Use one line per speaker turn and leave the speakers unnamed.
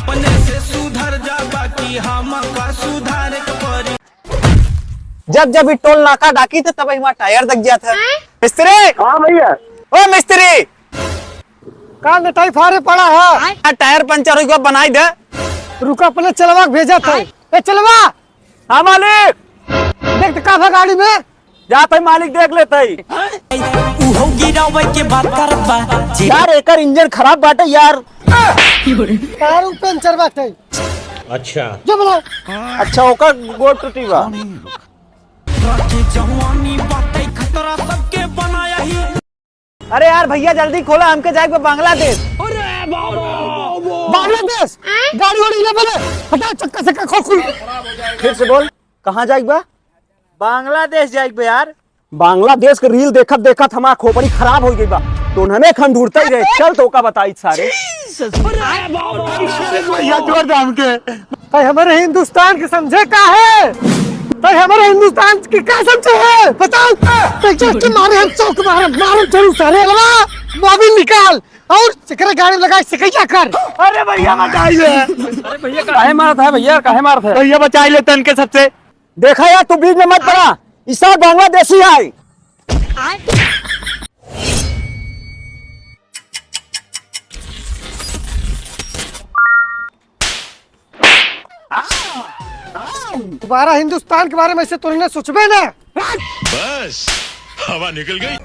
अपने से सुधर जा बाकी हम का सुधार परी।
जब जब टोल नाका डाकी थे तब वहाँ टायर दग गया था। मिस्त्री।
हाँ भैया।
ओ मिस्त्री,
कहाँ नटाई फारे पड़ा है?
टायर पंचर हो गया, बनाई दे।
रुका, अपने चलवा भेजा था। ए चलवा।
हाँ मालिक।
देख तो का गाड़ी में
जाते ही मालिक देख लेते ही। यार एकर इंजन खराब बाटे यार।
टायर पंचर बाटे।
अच्छा
जो बोलो।
अच्छा ओकर गोड़ टूटी बा। अरे यार भैया जल्दी खोला, हमके जाएगा बांग्लादेश।
बांग्लादेश गाड़ी वाड़ी ले बोले हटा, चक्का चक्का खोल।
फिर से बोल, कहाँ जाएगा? बांग्लादेश जाएगा यार। बांग्लादेश के रील देखत देखत हमारा खोपड़ी खराब हो गई बा, तो उन्होंने खन ढूंढता ही रहे। चल तो का बताई सारे
भैया जोर दाम के भाई हमारे हिंदुस्तान के समझे का है भाई, हमारे हिंदुस्तान की क्या समझे है बताओ। मारे हम चौक मारे जरूर सारे मोबिल निकाल और चक्कर गाड़ी लगा सिकैया कर।
अरे भैया बचाई ले। अरे भैया काहे मारत है भैया, काहे मारत है भैया? बचाई ले तन के सबसे। देखा यार तू बीच में मत पड़ा, इस बांग्लादेशी है।
दोबारा हिंदुस्तान के बारे में ऐसे तुमने सोचबे ना।
बस हवा निकल गई।